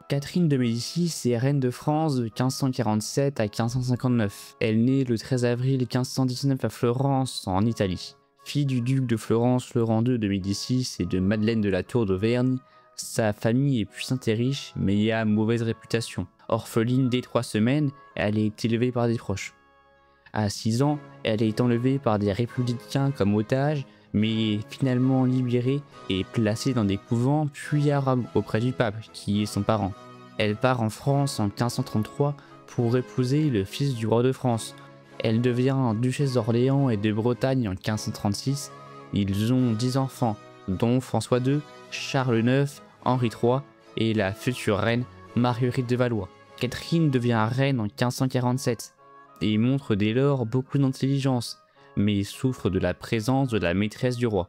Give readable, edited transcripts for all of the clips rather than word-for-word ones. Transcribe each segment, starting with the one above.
Catherine de Médicis est reine de France de 1547 à 1559. Elle naît le 13 avril 1519 à Florence, en Italie. Fille du duc de Florence Laurent II de Médicis et de Madeleine de la Tour d'Auvergne, sa famille est puissante et riche, mais a mauvaise réputation. Orpheline dès 3 semaines, elle est élevée par des proches. À 6 ans, elle est enlevée par des républicains comme otage, mais finalement libérée et placée dans des couvents puis à Rome auprès du pape, qui est son parent. Elle part en France en 1533 pour épouser le fils du roi de France. Elle devient duchesse d'Orléans et de Bretagne en 1536. Ils ont 10 enfants, dont François II, Charles IX, Henri III et la future reine Marguerite de Valois. Catherine devient reine en 1547 et montre dès lors beaucoup d'intelligence, mais souffre de la présence de la maîtresse du roi,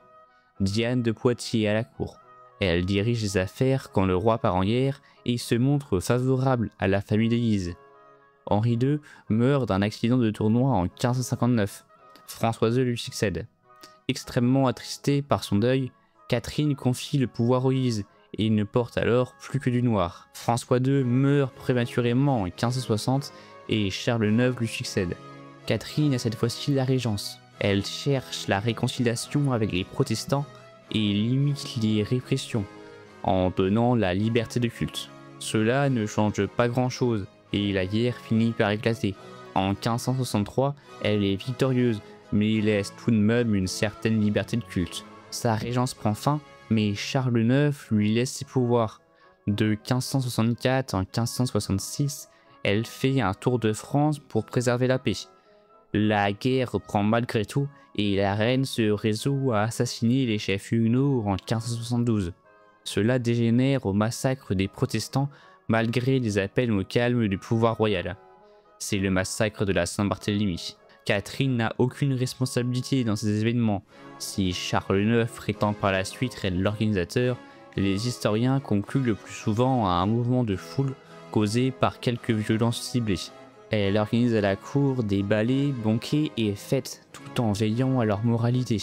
Diane de Poitiers, à la cour. Elle dirige les affaires quand le roi part en guerre et se montre favorable à la famille de Guise. Henri II meurt d'un accident de tournoi en 1559. François II lui succède. Extrêmement attristée par son deuil, Catherine confie le pouvoir aux Guise et ne porte alors plus que du noir. François II meurt prématurément en 1560 et Charles IX lui succède. Catherine a cette fois-ci la régence. Elle cherche la réconciliation avec les protestants et limite les répressions en donnant la liberté de culte. Cela ne change pas grand-chose et la guerre finit par éclater. En 1563, elle est victorieuse mais laisse tout de même une certaine liberté de culte. Sa régence prend fin, mais Charles IX lui laisse ses pouvoirs. De 1564 en 1566, elle fait un tour de France pour préserver la paix. La guerre reprend malgré tout et la reine se résout à assassiner les chefs huguenots en 1572. Cela dégénère au massacre des protestants malgré les appels au calme du pouvoir royal. C'est le massacre de la Saint-Barthélemy. Catherine n'a aucune responsabilité dans ces événements. Si Charles IX prétend par la suite être l'organisateur, les historiens concluent le plus souvent à un mouvement de foule causé par quelques violences ciblées. Elle organise à la cour des ballets, banquets et fêtes tout en veillant à leur moralité.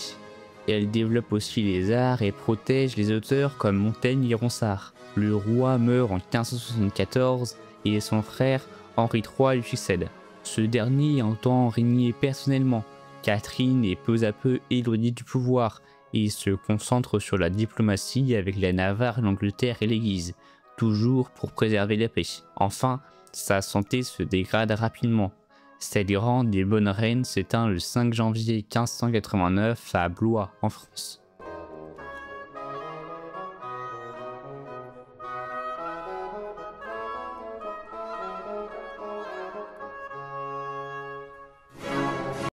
Elle développe aussi les arts et protège les auteurs comme Montaigne et Ronsard. Le roi meurt en 1574 et son frère Henri III lui succède. Ce dernier entend régner personnellement. Catherine est peu à peu éloignée du pouvoir et se concentre sur la diplomatie avec la Navarre, l'Angleterre et les Guises, toujours pour préserver la paix. Enfin, sa santé se dégrade rapidement. Cette grande et bonne reine s'éteint le 5 janvier 1589 à Blois, en France.